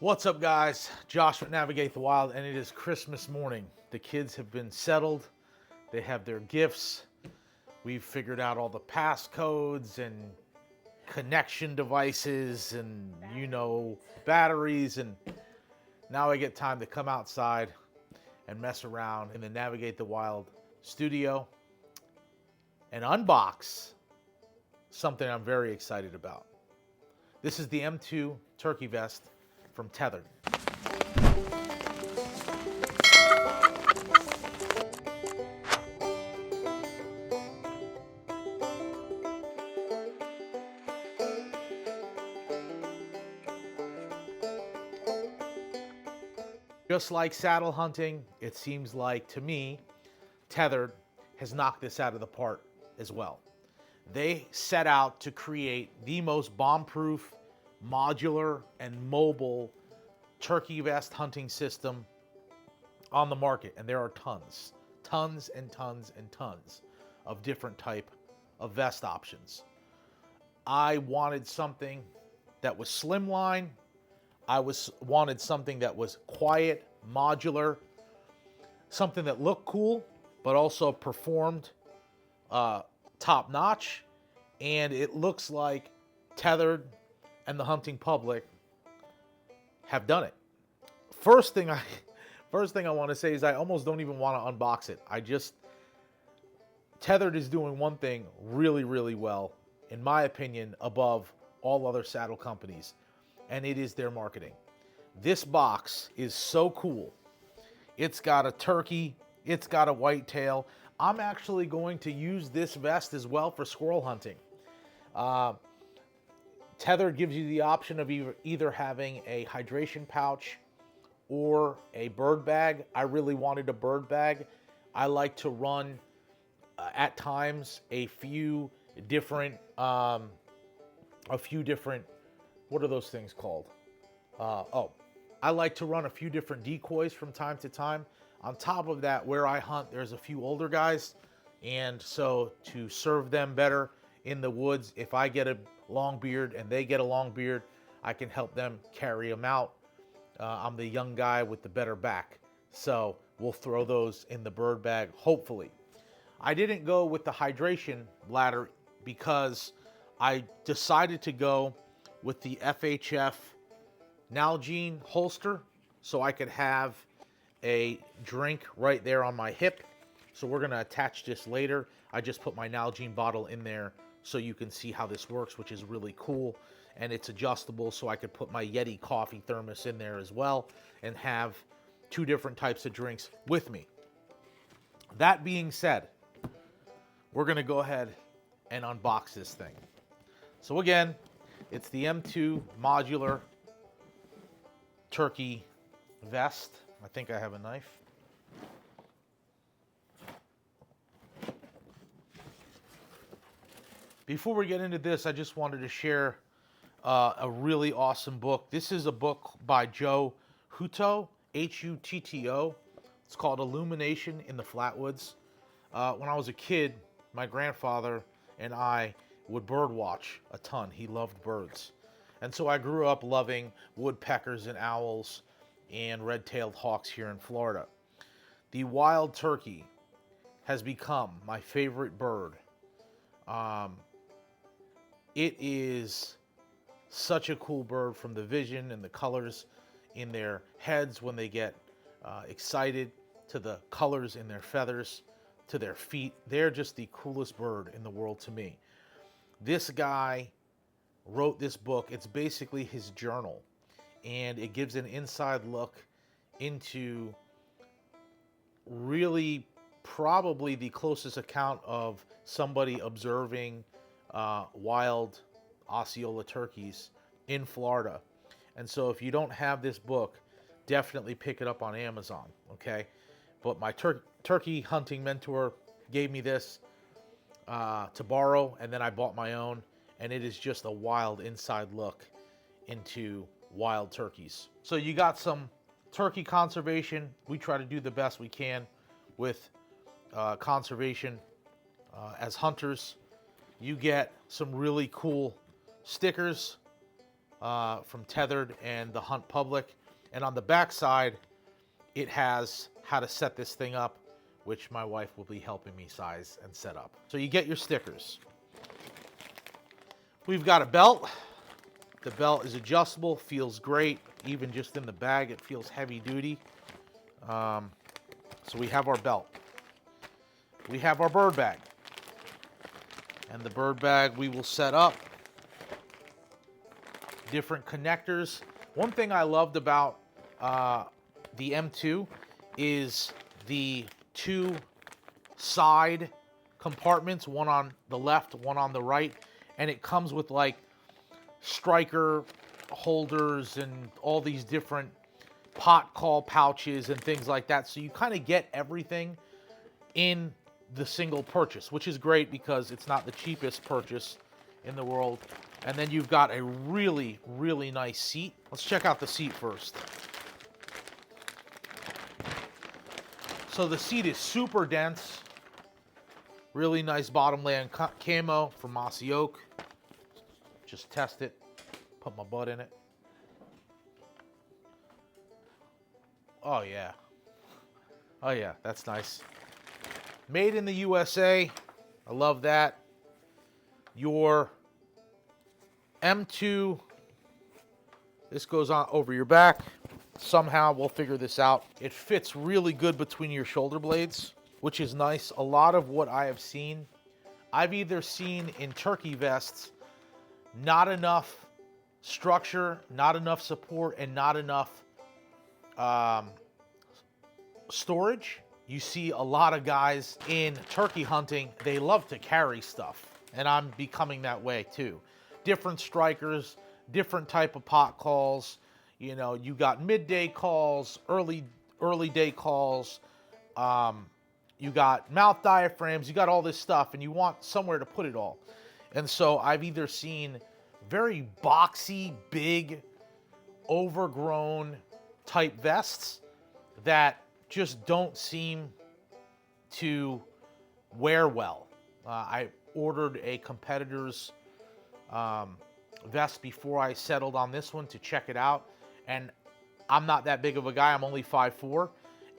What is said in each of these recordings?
What's up, guys? Josh with Navigate the Wild, and it is Christmas morning. The kids have been settled. They have their gifts. We've figured out all the passcodes and connection devices and, batteries. And now I get time to come outside and mess around in the Navigate the Wild studio and unbox something I'm very excited about. This is the M2 turkey vest from Tethrd. Just like saddle hunting, it seems like to me, Tethrd has knocked this out of the park as well. They set out to create the most bomb-proof, modular, and mobile turkey vest hunting system on the market. And there are tons and tons of different type of vest options. I wanted something that was slimline. Wanted something that was quiet, modular, something that looked cool, but also performed top notch. And it looks like Tethrd and the hunting public have done it. First thing I want to say is I almost don't even want to unbox it. Tethrd is doing one thing really, really well, in my opinion, above all other saddle companies, and it is their marketing. This box is so cool. It's got a turkey, it's got a whitetail. I'm actually going to use this vest as well for squirrel hunting. Tethrd gives you the option of either having a hydration pouch or a bird bag. I really wanted a bird bag. I like to run at times a few different, what are those things called? I like to run a few different decoys from time to time. On top of that, where I hunt, there's a few older guys. And so to serve them better in the woods, if I get a long beard and they get a long beard, I can help them carry them out. I'm the young guy with the better back. So we'll throw those in the bird bag, hopefully. I didn't go with the hydration bladder because I decided to go with the FHF Nalgene holster so I could have a drink right there on my hip. So we're going to attach this later. I just put my Nalgene bottle in there so you can see how this works, which is really cool. And it's adjustable, so I could put my Yeti coffee thermos in there as well and have two different types of drinks with me. That being said, we're going to go ahead and unbox this thing. So again, it's the M2 modular turkey vest. I think I have a knife. Before we get into this, I just wanted to share a really awesome book. This is a book by Joe Hutto, Hutto. It's called Illumination in the Flatwoods. When I was a kid, my grandfather and I would bird watch a ton. He loved birds. And so I grew up loving woodpeckers and owls and red-tailed hawks here in Florida. The wild turkey has become my favorite bird. It is such a cool bird, from the vision and the colors in their heads when they get excited, to the colors in their feathers, to their feet. They're just the coolest bird in the world to me. This guy wrote this book. It's basically his journal, and it gives an inside look into really probably the closest account of somebody observing wild Osceola turkeys in Florida. And so if you don't have this book, definitely pick it up on Amazon, okay? But my turkey hunting mentor gave me this to borrow, and then I bought my own, and it is just a wild inside look into wild turkeys. So you got some turkey conservation. We try to do the best we can with conservation as hunters. You get some really cool stickers, from Tethrd and the Hunt Public. And on the back side, it has how to set this thing up, which my wife will be helping me size and set up. So you get your stickers. We've got a belt. The belt is adjustable, feels great. Even just in the bag, it feels heavy duty. So we have our belt. We have our bird bag. And the bird bag we will set up. Different connectors. One thing I loved about the M2 is the two side compartments, one on the left, one on the right, and it comes with like striker holders and all these different pot call pouches and things like that. So you kind of get everything in the single purchase, which is great because it's not the cheapest purchase in the world. And then you've got a really, really nice seat. Let's check out the seat first. So the seat is super dense. Really nice bottom layer camo from Mossy Oak. Just test it. Put my butt in it. Oh yeah. Oh yeah, that's nice. Made in the USA. I love that. Your M2, this goes on over your back. Somehow we'll figure this out. It fits really good between your shoulder blades, which is nice. A lot of what I have seen, I've either seen in turkey vests, not enough structure, not enough support, and not enough storage. You see a lot of guys in turkey hunting, they love to carry stuff, and I'm becoming that way too. Different strikers, different type of pot calls. You know, you got midday calls, early day calls. You got mouth diaphragms. You got all this stuff, and you want somewhere to put it all. And so I've either seen very boxy, big, overgrown type vests that just don't seem to wear well. I ordered a competitor's vest before I settled on this one to check it out. And I'm not that big of a guy. I'm only 5'4",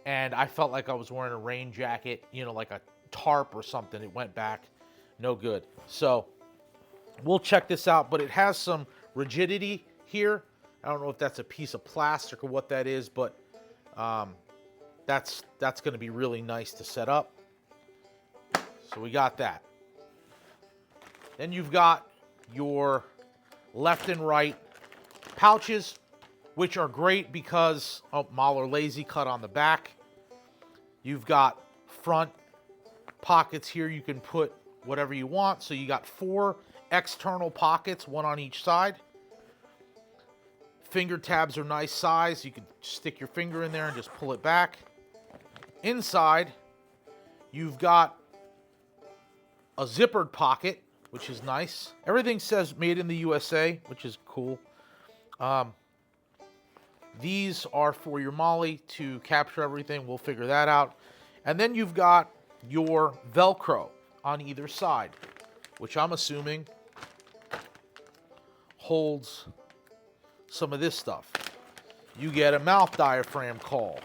and I felt like I was wearing a rain jacket, you know, like a tarp or something. It went back, no good. So we'll check this out, but it has some rigidity here. I don't know if that's a piece of plastic or what that is, but that's going to be really nice to set up. So we got that. Then you've got your left and right pouches, which are great because, Mahler Lazy cut on the back. You've got front pockets here. You can put whatever you want. So you got 4 external pockets, one on each side. Finger tabs are nice size. You can stick your finger in there and just pull it back. Inside, you've got a zippered pocket, which is nice. Everything says made in the USA, which is cool. These are for your molly to capture everything. We'll figure that out. And then you've got your Velcro on either side, which I'm assuming holds some of this stuff. You get a mouth diaphragm call.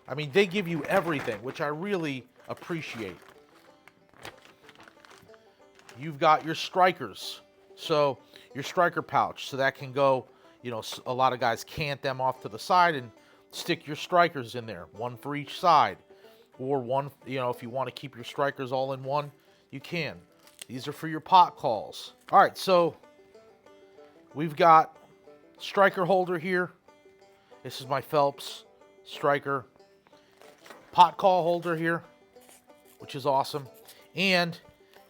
I mean, they give you everything, which I really appreciate. You've got your strikers. So your striker pouch, so that can go, you know, a lot of guys cant them off to the side and stick your strikers in there, one for each side. Or one, you know, if you want to keep your strikers all in one, you can. These are for your pot calls. All right, so we've got striker holder here. This is my Phelps striker. Pot call holder here, which is awesome. And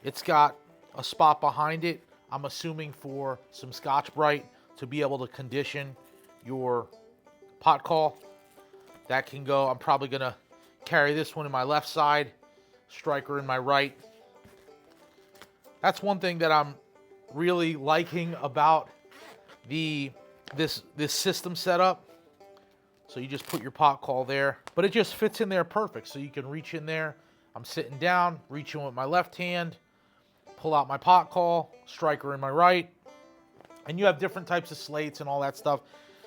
it's got a spot behind it, I'm assuming for some Scotch-Brite to be able to condition your pot call. That can go, I'm probably gonna carry this one in my left side, striker in my right. That's one thing that I'm really liking about this system setup. So you just put your pot call there, but it just fits in there perfect. So you can reach in there. I'm sitting down, reaching with my left hand, pull out my pot call, striker in my right. And you have different types of slates and all that stuff.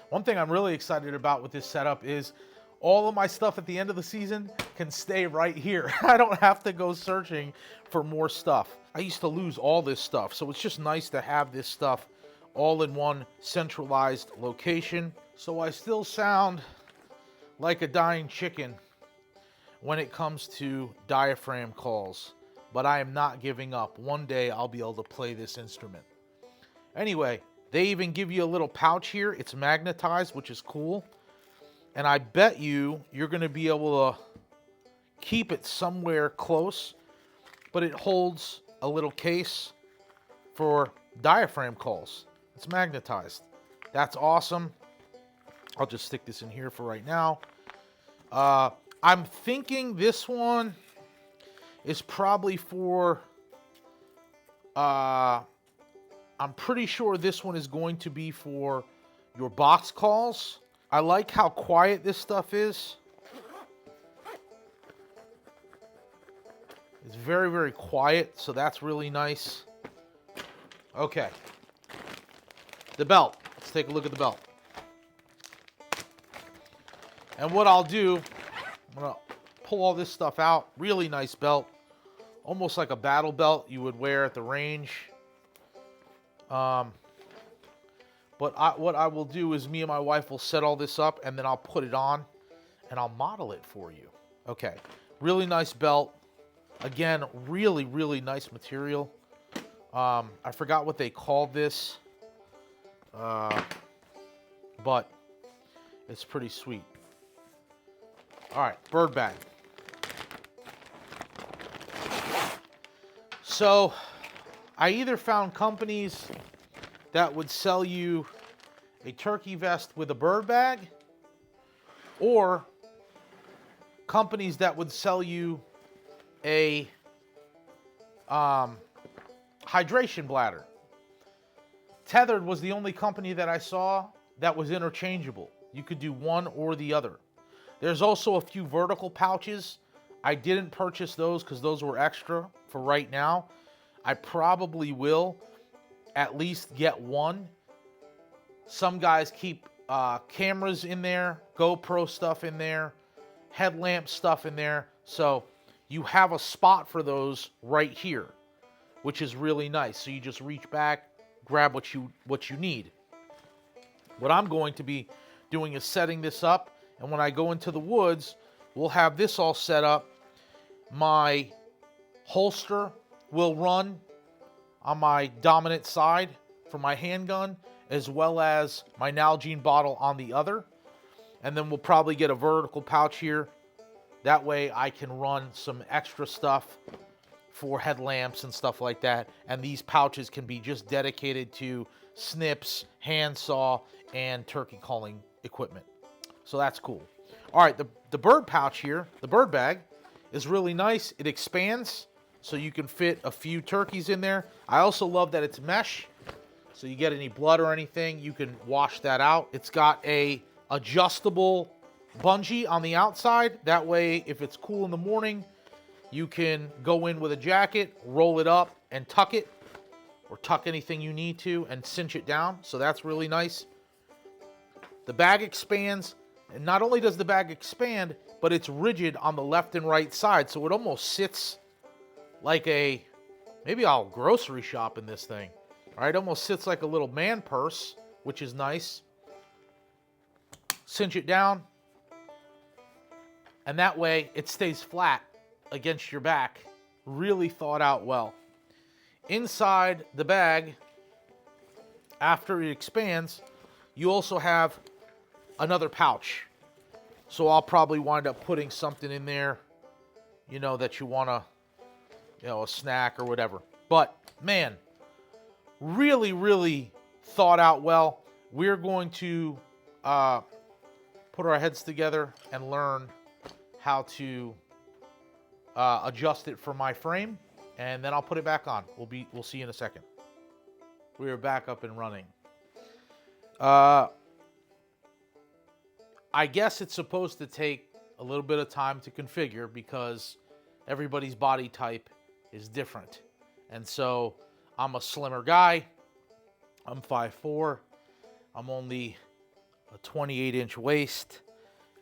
One thing I'm really excited about with this setup is all of my stuff at the end of the season can stay right here. I don't have to go searching for more stuff. I used to lose all this stuff, so it's just nice to have this stuff all in one centralized location. So I still sound like a dying chicken when it comes to diaphragm calls, but I am not giving up. One day I'll be able to play this instrument. Anyway, they even give you a little pouch here. It's magnetized, which is cool. And I bet you're going to be able to keep it somewhere close, but it holds a little case for diaphragm calls. It's magnetized. That's awesome. I'll just stick this in here for right now. I'm thinking this one is probably for... I'm pretty sure this one is going to be for your box calls. I like how quiet this stuff is. It's very, very quiet, so that's really nice. Okay. The belt. Let's take a look at the belt. And what I'll do, I'm going to pull all this stuff out. Really nice belt. Almost like a battle belt you would wear at the range. But what I will do is me and my wife will set all this up, and then I'll put it on, and I'll model it for you. Okay, really nice belt. Again, really, really nice material. I forgot what they called this, but it's pretty sweet. All right, bird bag. So I either found companies that would sell you a turkey vest with a bird bag, or companies that would sell you a hydration bladder. Tethrd was the only company that I saw that was interchangeable. You could do one or the other. There's also a few vertical pouches. I didn't purchase those because those were extra for right now. I probably will at least get one. Some guys keep cameras in there, GoPro stuff in there, headlamp stuff in there. So you have a spot for those right here, which is really nice. So you just reach back, grab what you need. What I'm going to be doing is setting this up, and when I go into the woods, we'll have this all set up. My holster will run on my dominant side for my handgun, as well as my Nalgene bottle on the other. And then we'll probably get a vertical pouch here. That way I can run some extra stuff for headlamps and stuff like that. And these pouches can be just dedicated to snips, handsaw, and turkey calling equipment. So that's cool. All right, the bird pouch here, the bird bag, is really nice. It expands, so you can fit a few turkeys in there. I also love that it's mesh, so you get any blood or anything, you can wash that out. It's got a adjustable bungee on the outside. That way, if it's cool in the morning, you can go in with a jacket, roll it up, and tuck it, or tuck anything you need to, and cinch it down. So that's really nice. The bag expands, and not only does the bag expand, but it's rigid on the left and right side, so it almost sits like a, maybe I'll grocery shop in this thing. All right, almost sits like a little man purse, which is nice. Cinch it down, and that way it stays flat against your back. Really thought out well. Inside the bag, after it expands, you also have another pouch. So I'll probably wind up putting something in there, that you want to, a snack or whatever. But, man, really, really thought out well. We're going to put our heads together and learn how to adjust it for my frame, and then I'll put it back on. We'll see you in a second. We are back up and running. I guess it's supposed to take a little bit of time to configure because everybody's body type is different. And so I'm a slimmer guy. I'm 5'4". I'm only a 28-inch waist.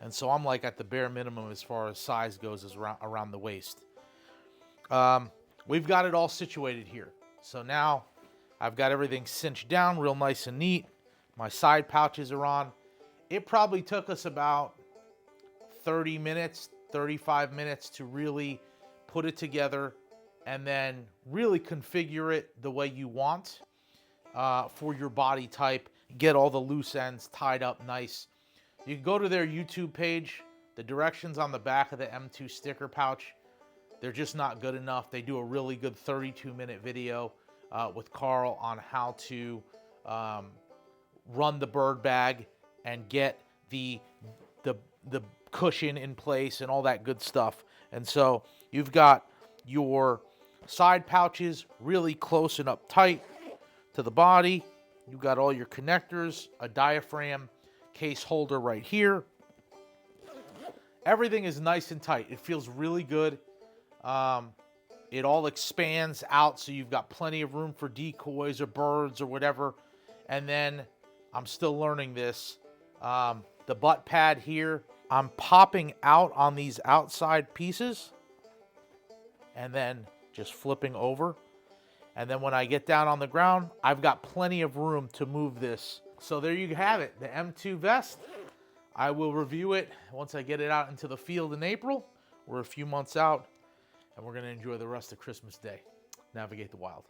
And so I'm like at the bare minimum as far as size goes, is around the waist. We've got it all situated here. So now I've got everything cinched down real nice and neat. My side pouches are on. It probably took us about 30 minutes, 35 minutes to really put it together and then really configure it the way you want for your body type. Get all the loose ends tied up nice. You can go to their YouTube page. The directions on the back of the M2 sticker pouch, they're just not good enough. They do a really good 32-minute video with Carl on how to run the bird bag and get the cushion in place and all that good stuff. And so you've got your side pouches really close and up tight to the body. You've got all your connectors, a diaphragm case holder right here. Everything is nice and tight. It feels really good. It all expands out, so you've got plenty of room for decoys or birds or whatever. And then I'm still learning this. The butt pad here, I'm popping out on these outside pieces and then just flipping over. And then when I get down on the ground, I've got plenty of room to move this. So there you have it, the M2 vest. I will review it once I get it out into the field in April. We're a few months out, and we're going to enjoy the rest of Christmas Day. Navigate the wild.